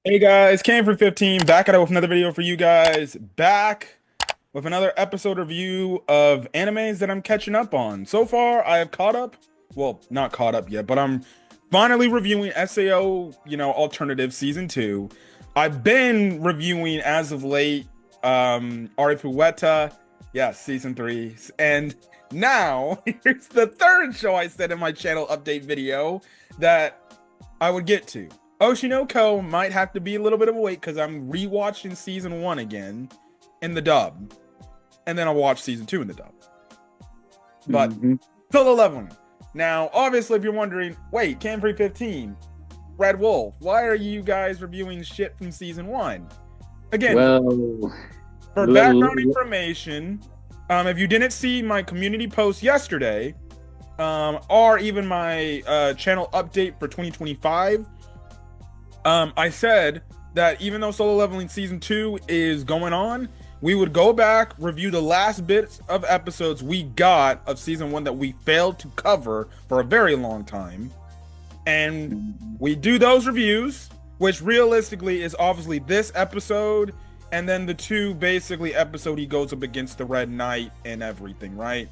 Hey guys, Kang for 15 back at it with another video for you guys. Back with another episode review of animes that I'm catching up on. So far, I have caught up. Well, not caught up yet, but I'm finally reviewing SAO, Alternative Season 2. I've been reviewing as of late Arifueta, yes, Season 3. And now, here's the third show I said in my channel update video that I would get to. Oshinoko might have to be a little bit of a wait because I'm rewatching season 1 again in the dub, and then I'll watch season 2 in the dub. But Solo Leveling. Now, obviously, if you're wondering, wait, Cam 315, Red Wolf, why are you guys reviewing shit from season 1? Again, Well, for background information, if you didn't see my community post yesterday, or even my channel update for 2025, I said that even though Solo Leveling Season 2 is going on, we would go back, review the last bits of episodes we got of Season 1 that we failed to cover for a very long time. And we do those reviews, which realistically is obviously this episode, and then the two basically episode he goes up against the Red Knight and everything, right?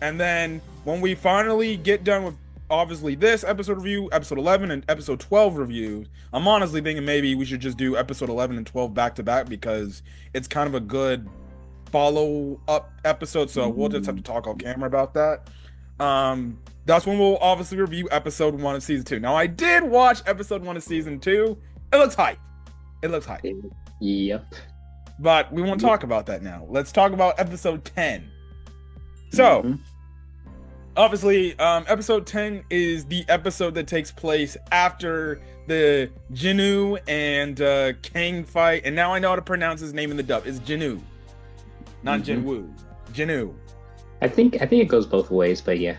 And then when we finally get done with obviously this episode review, episode 11 and episode 12 reviews, I'm honestly thinking maybe we should just do episode 11 and 12 back to back because it's kind of a good follow up episode. So we'll just have to talk on camera about that. That's when we'll obviously review episode 1 of season 2. Now I did watch episode 1 of season 2. It looks hype. It looks hype. Yep. But we won't talk about that now. Let's talk about episode 10. So, obviously, episode 10 is the episode that takes place after the Jinwoo and Kang fight. And now I know how to pronounce his name in the dub. It's Jinwoo, not Jinwoo. Jinwoo. I think it goes both ways, but yeah.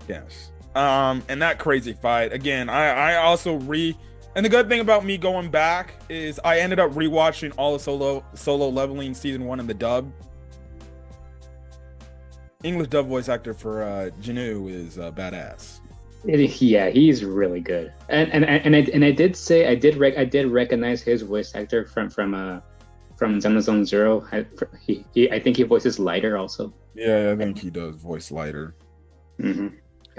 Yes. And that crazy fight. Again, I also and the good thing about me going back is I ended up rewatching all of Solo Leveling Season 1 in the dub. English dub voice actor for Jinwoo is badass. Yeah, he's really good. And I did say I did recognize his voice actor from Xenozone Zero. I think he voices Lighter also. Yeah, I think he does voice Lighter. I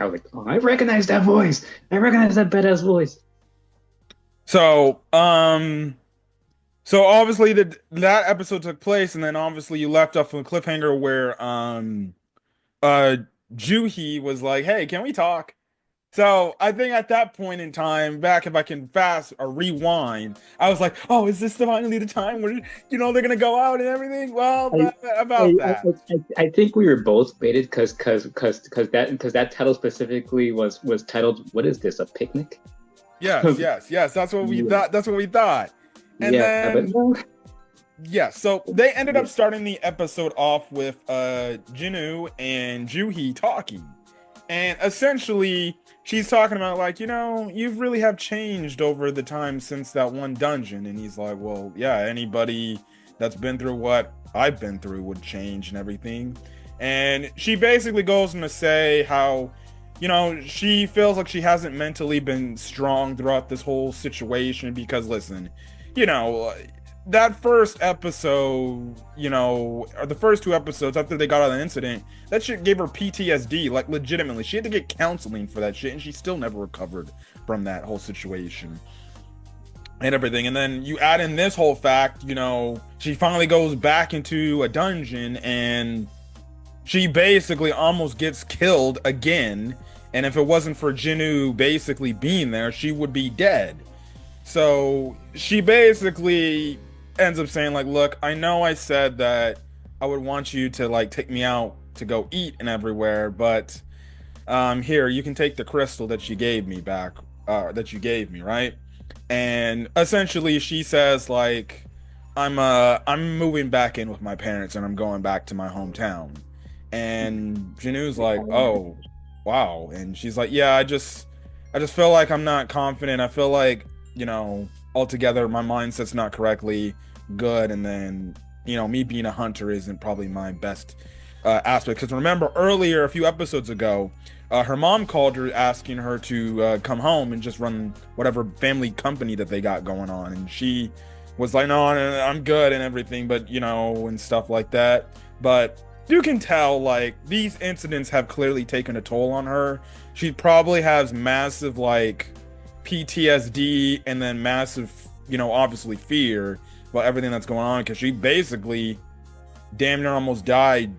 was like, oh, I recognize that voice. I recognize that badass voice. So, so obviously that episode took place, and then obviously you left off on a cliffhanger where Juhi was like, "Hey, can we talk?" So I think at that point in time, back if I can fast or rewind, I was like, "Oh, is this finally the time where they're gonna go out and everything?" Well, I think we were both baited because that title specifically was titled, "What is this? A picnic?" Yes. That's what we thought. That's what we thought. And then so they ended up starting the episode off with Jinwoo and Juhi talking. And essentially she's talking about like, you really have changed over the time since that one dungeon. And he's like, well, yeah, anybody that's been through what I've been through would change and everything. And she basically goes on to say how she feels like she hasn't mentally been strong throughout this whole situation because, listen, that first episode, or the first 2 episodes after they got out of the incident, that shit gave her PTSD, like legitimately. She had to get counseling for that shit, and she still never recovered from that whole situation and everything. And then you add in this whole fact, she finally goes back into a dungeon and she basically almost gets killed again. And if it wasn't for Jinwoo basically being there, she would be dead. So she basically ends up saying like, look, I know I said that I would want you to like take me out to go eat and everywhere, but here, you can take the crystal that you gave me back, right? And essentially she says like, I'm moving back in with my parents and I'm going back to my hometown. And Jinwoo's like, oh, wow. And she's like, yeah, I just feel like I'm not confident. I feel like, altogether my mindset's not correctly good. And then, me being a hunter isn't probably my best aspect. Because remember earlier, a few episodes ago, her mom called her asking her to come home and just run whatever family company that they got going on, and she was like, "No, I'm good and everything," but and stuff like that. But you can tell, like, these incidents have clearly taken a toll on her. She probably has massive, like, PTSD and then massive, obviously fear about everything that's going on, because she basically damn near almost died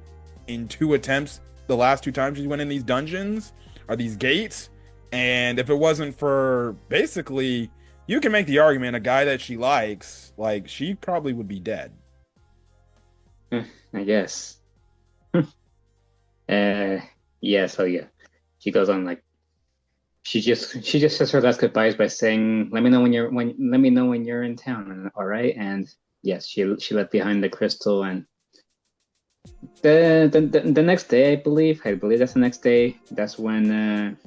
in 2 attempts. The last 2 times she went in these dungeons or these gates. And if it wasn't for, basically, you can make the argument, a guy that she likes, like, she probably would be dead. I guess. Yeah, so yeah. She goes on, like, she just says her last goodbyes by saying, let me know when you're in town, and all right. And yes, she left behind the crystal, and the next day, I believe that's the next day, that's when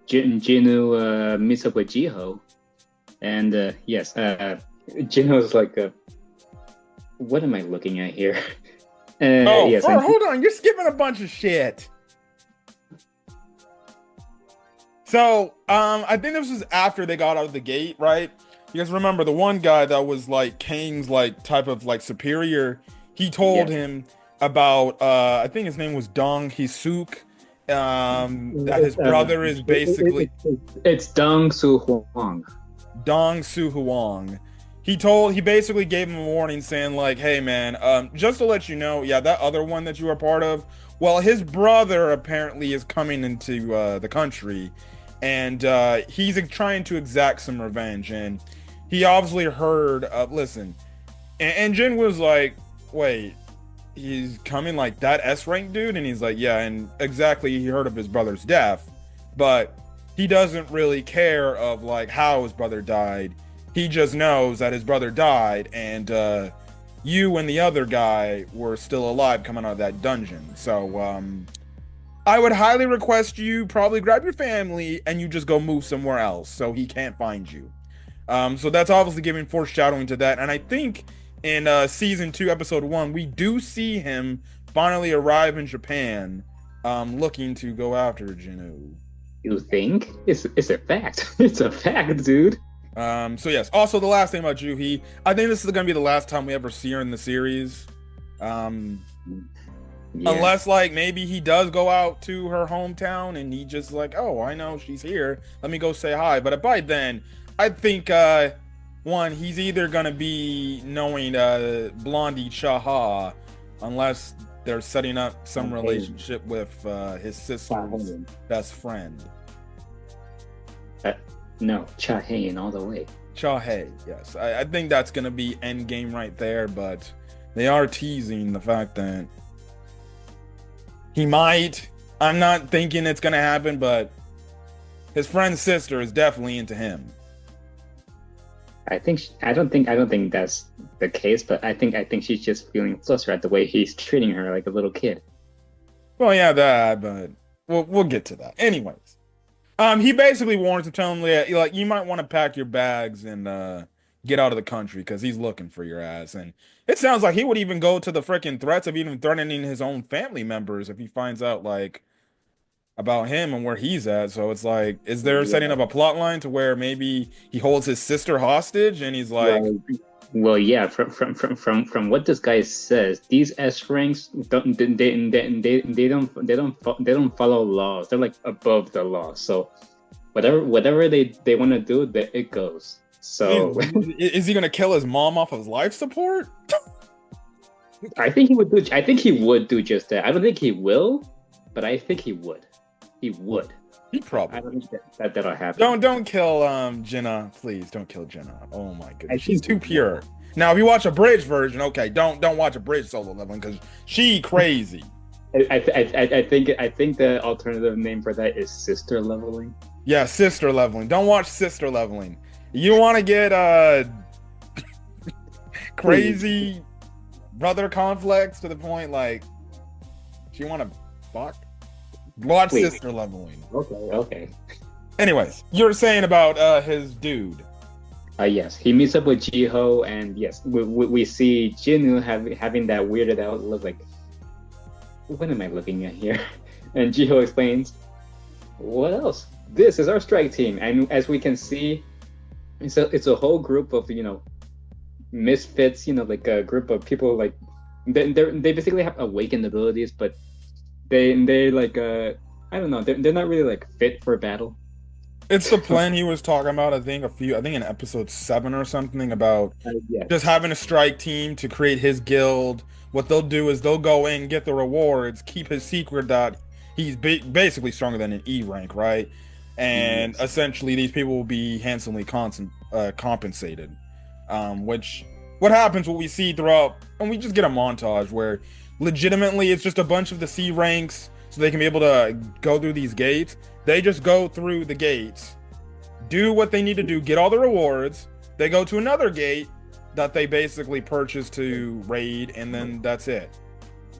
Jinwoo meets up with Jiho. And yes, Jinho's like, what am I looking at here? Yes, hold on, you're skipping a bunch of shit. So, I think this was after they got out of the gate, right? Because remember, the one guy that was like Kang's like type of like superior, he told him about I think his name was Dong Hisuk, that his brother is basically it's Dong Su Huang. Dong Su Huang. He basically gave him a warning saying like, hey man, just to let you know, yeah, that other one that you are part of, well, his brother apparently is coming into the country, and he's trying to exact some revenge, and he obviously heard, listen, and Jin was like, wait, he's coming, like that S-rank dude? And he's like, yeah, and exactly, he heard of his brother's death, but he doesn't really care of like how his brother died. He just knows that his brother died, and you and the other guy were still alive coming out of that dungeon. So I would highly request you probably grab your family and you just go move somewhere else so he can't find you. So that's obviously giving foreshadowing to that. And I think in season 2, episode 1, we do see him finally arrive in Japan, looking to go after Jinwoo. You think? It's a fact. It's a fact, dude. So yes, also the last thing about Juhi, I think this is gonna be the last time we ever see her in the series. Unless like maybe he does go out to her hometown and he just like, oh, I know she's here, let me go say hi. But by then, I think one, he's either gonna be knowing Blondie Chaha, unless they're setting up some relationship with his sister's best friend. No, Cha-Hae all the way. Cha-Hae, yes. I think that's going to be endgame right there, but they are teasing the fact that he might. I'm not thinking it's going to happen, but his friend's sister is definitely into him. I don't think that's the case, but I think she's just feeling flustered at the way he's treating her like a little kid. Well, yeah, that, but we'll get to that. Anyways. He basically warns him, telling him, like, you might want to pack your bags and get out of the country because he's looking for your ass. And it sounds like he would even go to the freaking threats of even threatening his own family members if he finds out, like, about him and where he's at. So it's like, is there setting up a plot line to where maybe he holds his sister hostage and he's like, well, yeah, from what this guy says, these S ranks don't follow laws. They're like above the law. So whatever they want to do, it goes. So is he gonna kill his mom off of life support? I think he would do just that. I don't think he will, but I think he would. He would. He probably. I don't think that'll happen. Don't kill Jenna, please. Don't kill Jenna. Oh my goodness, she's too pure. Now, if you watch a bridge version, okay, don't watch a bridge solo leveling because she crazy. I think the alternative name for that is sister leveling. Yeah, sister leveling. Don't watch sister leveling. You want to get crazy brother conflicts to the point like she want to fuck. Watch sister leveling. Okay. Anyways, you're saying about his dude. Yes, he meets up with Jiho, and yes, we see Jinwoo having that weirded out look, like what am I looking at here? And Jiho explains, what else? This is our strike team. And as we can see, it's a whole group of, misfits, like a group of people like they basically have awakened abilities, but they like I don't know, they're not really like fit for battle. It's the plan he was talking about, I think in episode 7 or something, about Yes. just having a strike team to create his guild. What they'll do is they'll go in, get the rewards, keep his secret that he's basically stronger than an E rank, right? And Yes. essentially these people will be handsomely compensated. Which what happens, what we see throughout, and we just get a montage where legitimately it's just a bunch of the C ranks so they can be able to go through these gates. They just go through the gates, do what they need to do, get all the rewards. They go to another gate that they basically purchase to raid, and then that's it.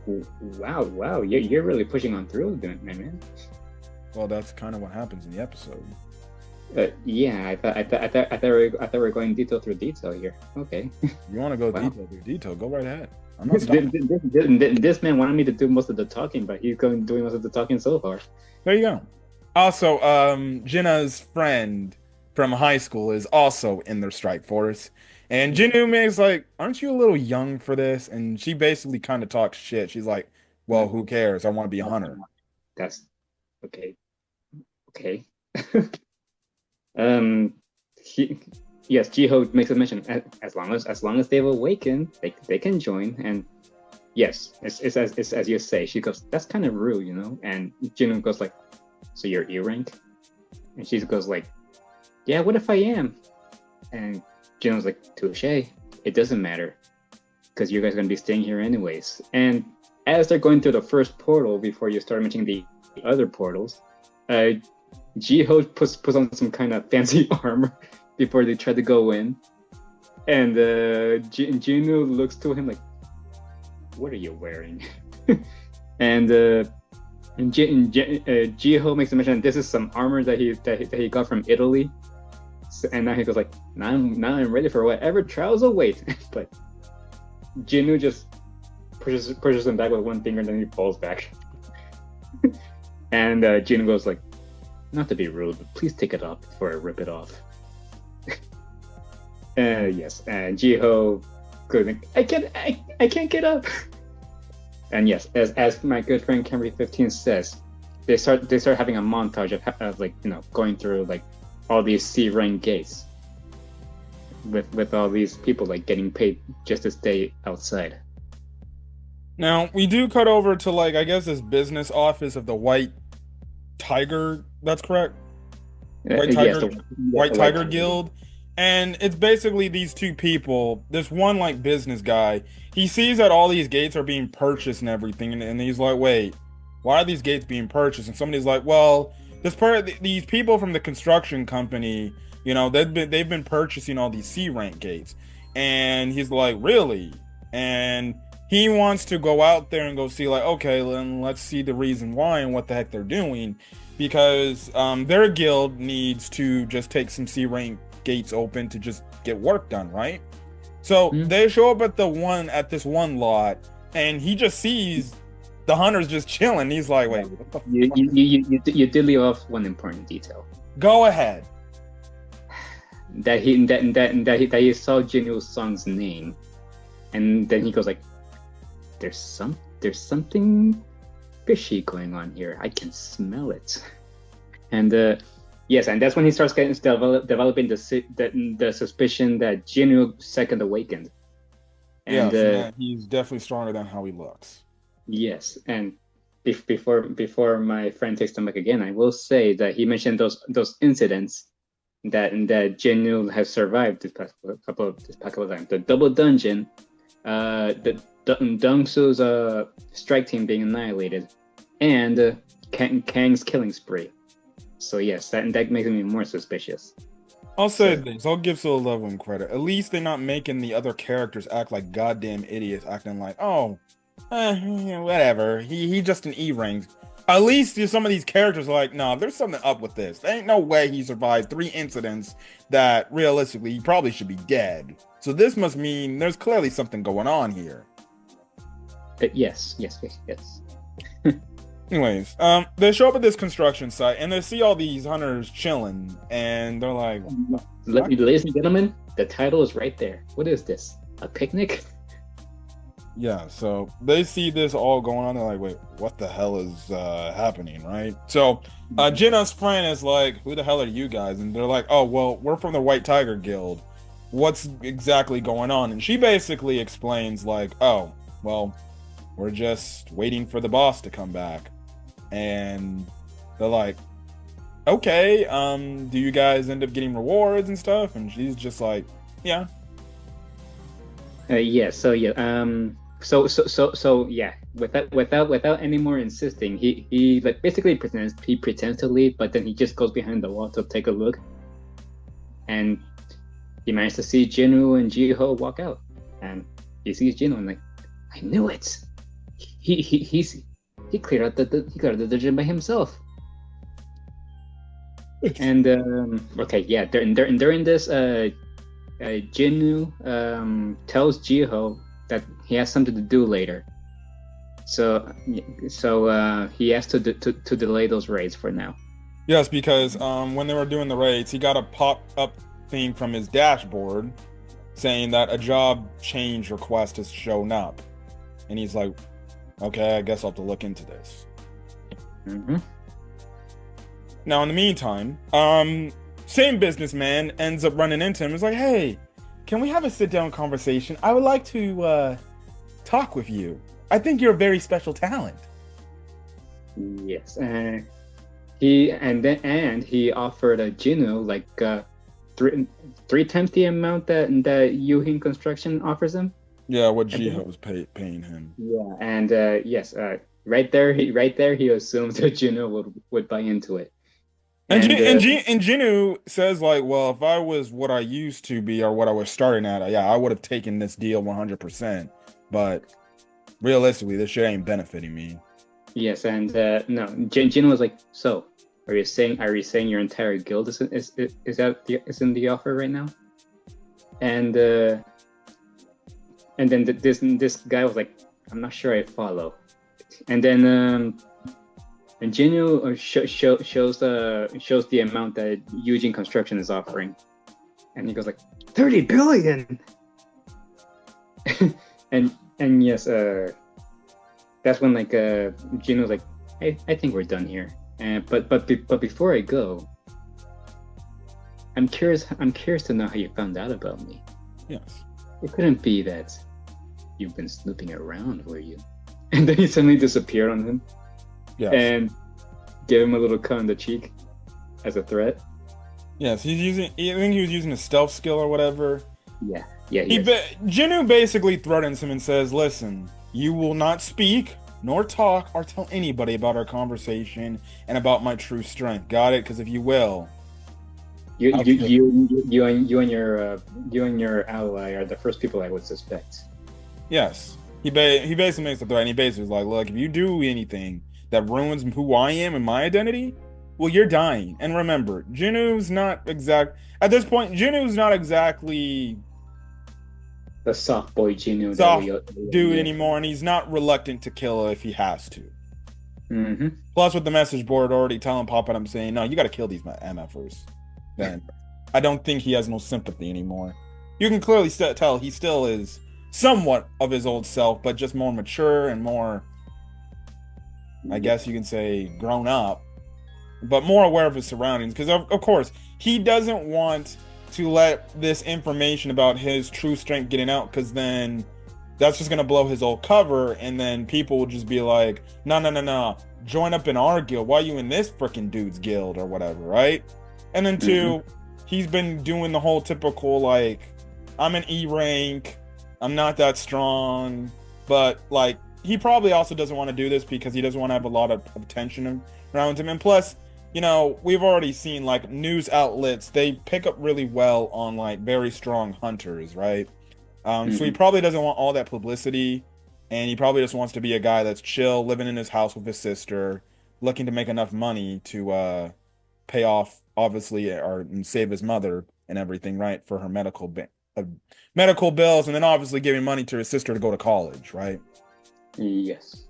Wow, you're really pushing on through, man. Well, that's kind of what happens in the episode. Yeah, I thought we were going detail through detail here. Okay. You want to go Wow. detail through detail? Go right ahead. I'm not This, stopping. this man wanted me to do most of the talking, but he's doing most of the talking so far. There you go. Also, Jinna's friend from high school is also in their strike force. And Jinwoo is like, aren't you a little young for this? And she basically kind of talks shit. She's like, well, who cares? I want to be a hunter. That's okay. Okay. Yes, Jiho makes a mention. As long as they've awakened, they can join. And yes, it's as you say. She goes, that's kind of rude, And Jinwoo goes like, so you're E rank? And she goes like, yeah, what if I am? And Jinwoo's like, touche. It doesn't matter, because you guys are gonna be staying here anyways. And as they're going through the first portal, before you start mentioning the other portals, Jiho puts on some kind of fancy armor before they try to go in. And Jinwoo looks to him like, what are you wearing? And Jiho makes a mention, this is some armor that he got from Italy. So, and now he goes like, now I'm ready for whatever trials await. But Jinwoo just pushes him back with one finger, and then he falls back. And Jinwoo goes like, not to be rude, but please take it off before I rip it off. Yes, and Jiho goes like, I can't get up. And yes, as my good friend Camry15 says, they start having a montage of like, going through like all these C rank gates with all these people like getting paid just to stay outside. Now, we do cut over to, like, I guess this business office of the White Tiger. That's correct? White Tiger, White Tiger Guild. And it's basically these two people. This one, like, business guy. He sees that all these gates are being purchased and everything. And he's like, wait, why are these gates being purchased? And somebody's like, well, these people from the construction company, they've been purchasing all these C rank gates. And he's like, really? And he wants to go out there and go see, like, okay, then let's see the reason why and what the heck they're doing, because their guild needs to just take some C rank gates open to just get work done, right? So they show up at this one lot, and he just sees the hunters just chilling. He's like, wait, what the fuck? You did leave off one important detail. Go ahead. That he saw Jinwoo Song's name, and then he goes like, there's something fishy going on here. I can smell it. And yes, and that's when he starts developing the suspicion that Jinwoo second awakened. And yes, he's definitely stronger than how he looks. Yes, and before my friend takes them back again, I will say that he mentioned those incidents that Jinwoo has survived this past couple of times. The double dungeon, the Dongsu's strike team being annihilated, and Kang's killing spree. So yes, that makes me more suspicious. I'll say this. I'll give Soul Level credit. At least they're not making the other characters act like goddamn idiots, acting like, whatever. He just an E rank. At least some of these characters are like, no, there's something up with this. There ain't no way he survived 3 incidents that realistically he probably should be dead. So this must mean there's clearly something going on here. Yes. Anyways, they show up at this construction site and they see all these hunters chilling, and they're like, "What?" Ladies and gentlemen, the title is right there. What is this? A picnic? Yeah, so they see this all going on. They're like, "Wait, what the hell is happening?" Right? So, Jenna's friend is like, "Who the hell are you guys?" And they're like, "Oh, well, we're from the White Tiger Guild. What's exactly going on?" And she basically explains, like, "Oh, well, we're just waiting for the boss to come back." And they're like, "Okay, do you guys end up getting rewards and stuff?" And she's just like, "Yeah." Yeah. So yeah. So yeah. Without any more insisting, he like basically pretends to leave, but then he just goes behind the wall to take a look, and he managed to see Jinwoo and Jiho walk out, and he sees Jinwoo and like, I knew it. He cleared out he cleared out the gym by himself. And okay, yeah, during this, Jinwoo tells Jiho that he has something to do later. So he has to delay those raids for now. Yes, because when they were doing the raids, he got a pop-up thing from his dashboard saying that a job change request has shown up. And he's like, okay, I guess I'll have to look into this. Mm-hmm. Now, in the meantime, same businessman ends up running into him. He's like, hey, can we have a sit-down conversation? I would like to talk with you. I think you're a very special talent. Yes, he offered a Jinwoo like three times the amount that Yuhin Construction offers him. Yeah, what Jiho was paying him. Yeah, and yes, right there he assumes that Jinwoo would buy into it. And Jinwoo says like, well, if I was what I used to be or what I was starting at, yeah, I would have taken this deal 100%. But realistically, this shit ain't benefiting me. Yes, and no, Jinwoo was like, so are you saying your entire guild is in the offer right now? And then this guy was like, I'm not sure I follow. And then and Jinwoo shows the amount that Eugene Construction is offering, and he goes like 30 billion. and yes, that's when like Jinwoo was like, I think we're done here. But before I go, I'm curious to know how you found out about me. Yes. It couldn't be that you've been snooping around, were you? And then he suddenly disappeared on him. Yes. And gave him a little cut on the cheek as a threat. Yes, I think he was using a stealth skill or whatever. Yeah. Jinwoo basically threatens him and says, listen, you will not speak, nor talk, or tell anybody about our conversation and about my true strength. Got it? Because if you will... You and your ally are the first people I would suspect. Yes. He basically makes the threat, and he basically is like, look, if you do anything that ruins who I am and my identity, well, you're dying. And remember, Jinwoo's not exactly the soft boy Jinwoo dude anymore, and he's not reluctant to kill if he has to. Mm-hmm. Plus, with the message board already telling Papa, I'm saying, no, you got to kill these MFers. Then I don't think he has no sympathy anymore. You can clearly tell he still is somewhat of his old self, but just more mature and more, I guess you can say, grown up, but more aware of his surroundings. Because of course, he doesn't want to let this information about his true strength getting out, because then that's just gonna blow his old cover, and then people will just be like, no, join up in our guild. Why are you in this freaking dude's guild or whatever, right? And then two, he's been doing the whole typical like, I'm an E rank, I'm not that strong, but like he probably also doesn't want to do this because he doesn't want to have a lot of attention around him. And plus, you know, we've already seen like news outlets, they pick up really well on like very strong hunters, right? So he probably doesn't want all that publicity, and he probably just wants to be a guy that's chill, living in his house with his sister, looking to make enough money to pay off, obviously, and save his mother and everything, right, for her medical bills, and then obviously giving money to his sister to go to college, right? Yes.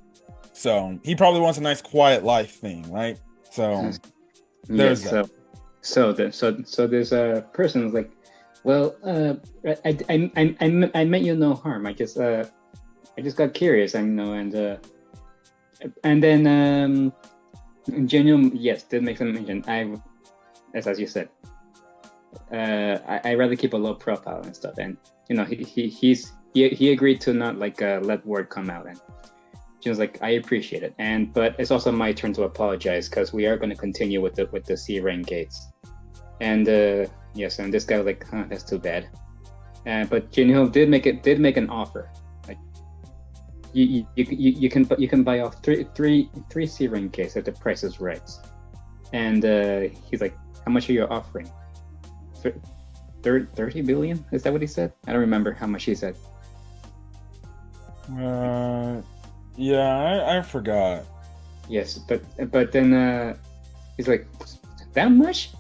So he probably wants a nice quiet life thing, right? So there's that. So this person is like, well, I meant you no harm. I just got curious, and then Jinwoo, yes, did make some mention. As you said, I rather keep a low profile and stuff, and he agreed to not let word come out, and she was like, I appreciate it, but it's also my turn to apologize because we are going to continue with the C rank gates, and yes, and this guy was like, huh, that's too bad, but Jinwoo did make an offer. You can buy off three C rank gates if the price is right, and he's like, how much are you offering? 30 billion? Is that what he said? I don't remember how much he said. Yeah, I forgot. Yes, but then he's like, that much?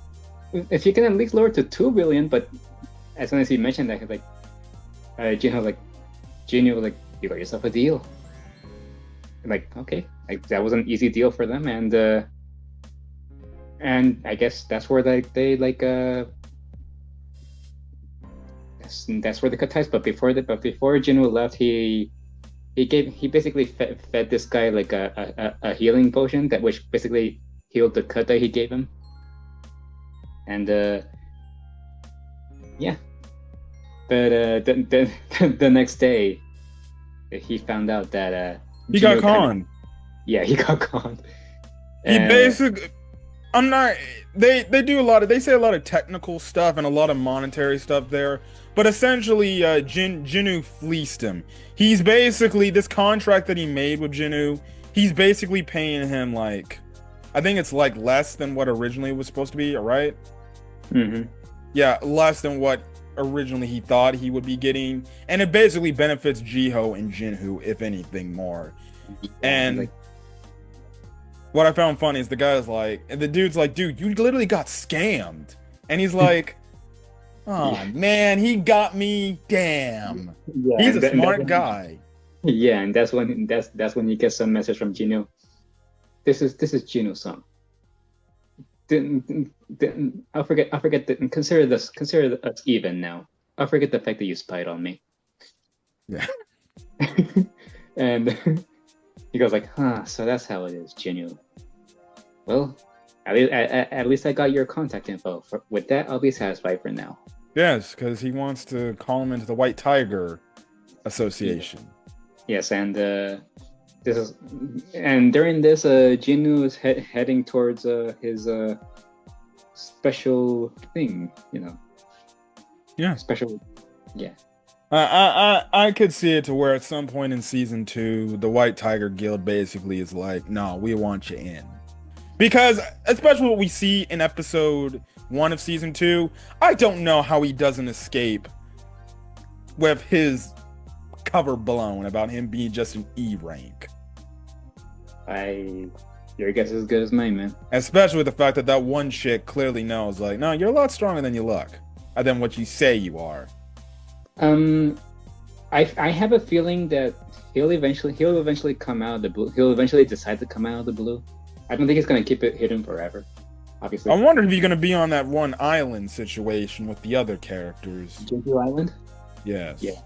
If you can at least lower to 2 billion, but as soon as he mentioned that, like, Jinwoo was like, you got yourself a deal. Like, okay, that was an easy deal for them, and I guess that's where that's where they cut ties. But before Jinwoo left, he basically fed this guy like a healing potion which basically healed the cut that he gave him, and yeah. But the next day, he found out that he got conned. Yeah, he got conned. He basically, They do a lot of. They say a lot of technical stuff and a lot of monetary stuff there. But essentially, Jinwoo fleeced him. He's basically this contract that he made with Jinwoo. He's basically paying him like, I think it's like less than what originally was supposed to be. Right? Mm-hmm. Yeah, less than what originally he thought he would be getting, and it basically benefits Jiho and Jinwoo, if anything more. And what I found funny is the guy's like, and the dude's like, dude, you literally got scammed, and he's like, oh man, he got me. Damn, he's a smart guy. Yeah, and that's when you get some message from Jinwoo. This is Jinwoo's song. I'll forget that. Consider us even now. I'll forget the fact that you spied on me. Yeah. And he goes like, huh, so that's how it is, Jinwoo. Well, at least I got your contact info. With that, I'll be satisfied for now. Yes, because he wants to call him into the White Tiger Association. Yes, and during this, Jinwoo is heading towards his special thing, Yeah. Special, yeah. I could see it to where at some point in season 2, the White Tiger Guild basically is like, no, we want you in. Because, especially what we see in episode 1 of season 2, I don't know how he doesn't escape with his cover blown about him being just an E rank. Your guess is as good as mine, man. Especially with the fact that one chick clearly knows, like, no, you're a lot stronger than you look, than what you say you are. I have a feeling that he'll eventually come out of the blue. He'll eventually decide to come out of the blue. I don't think he's gonna keep it hidden forever. Obviously. I wonder if he's gonna be on that one island situation with the other characters. Jinwoo Island? Yes. Yeah.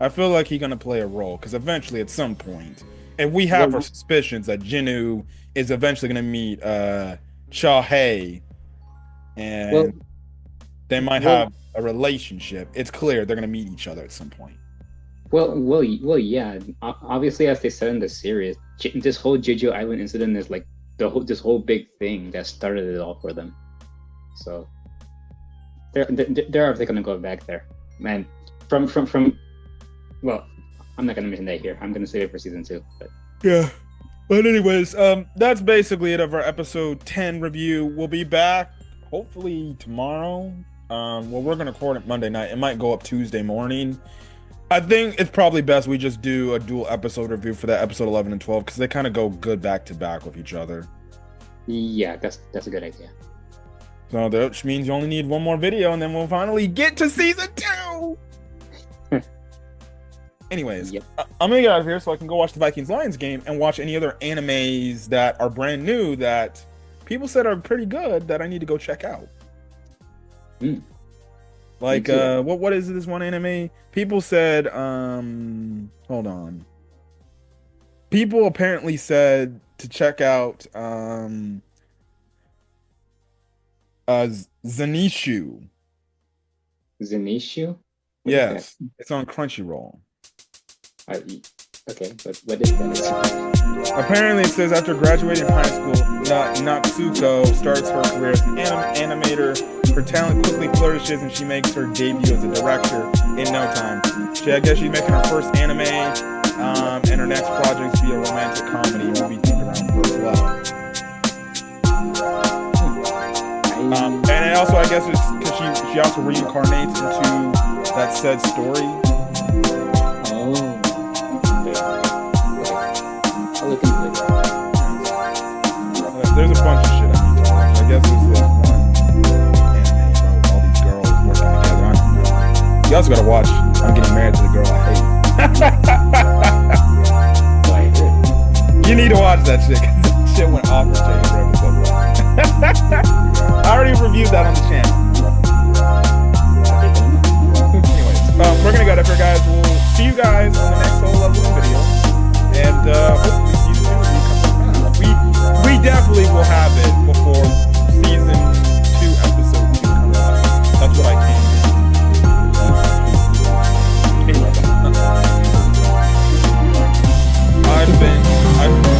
I feel like he's gonna play a role because eventually, at some point, if we have our suspicions that Jinwoo is eventually gonna meet Cha-hae, and they might have a relationship, it's clear they're gonna meet each other at some point. Well, yeah. Obviously, as they said in the series, this whole Jeju Island incident is like this whole big thing that started it all for them. So they're obviously gonna go back there, man. From well, I'm not gonna mention that here. I'm gonna save it for season 2. But yeah. But anyways, that's basically it of our episode 10 review. We'll be back hopefully tomorrow. Well, we're gonna record it Monday night. It might go up Tuesday morning. I think it's probably best we just do a dual episode review for that episode 11 and 12 because they kind of go good back to back with each other. Yeah, that's a good idea. So that means you only need one more video and then we'll finally get to season 2. Anyways, Yep. I'm gonna get out of here so I can go watch the Vikings Lions game and watch any other animes that are brand new that people said are pretty good that I need to go check out. Like what is this one anime? People said hold on. People apparently said to check out Zenitsu. Zenitsu? Yes, it's on Crunchyroll. Okay, but what is that? Apparently, it says after graduating high school, Natsuko starts her career as an animator. Her talent quickly flourishes, and she makes her debut as a director in no time. I guess she's making her first anime, and her next project will be a romantic comedy movie themed around first love. And also, I guess it's because she also reincarnates into that said story. There's a bunch of shit I need to watch. I guess there's one anime about all these girls working together. I don't know. You also gotta watch I'm Getting Married to the Girl I Hate. You need to watch that shit because that shit went off the chain for episode 1. I already reviewed that on the channel. Anyways, we're gonna go there, guys. We'll see you guys on the next Solo Leveling video. And hopefully season 2 review comes out fast. We definitely will have it before season 2 episode 2 comes out. That's what I can do. Anyway, I've been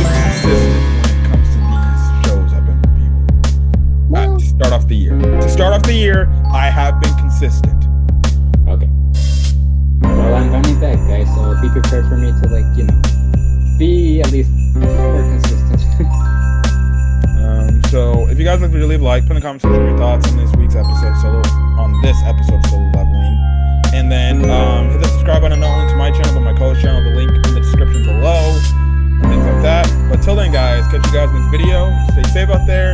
consistent when it comes to these shows I've been reviewing. To start off the year, I have been consistent. Okay. Well, I'm coming back, guys, so be prepared for me to, be at least more consistent. So if you guys like the video, leave a like, put in the comments section your thoughts on this episode of Solo Leveling, and then hit the subscribe button, not only to my channel but my co-host channel, the link in the description below, and things like that. But till then, guys, catch you guys in this video. Stay safe out there.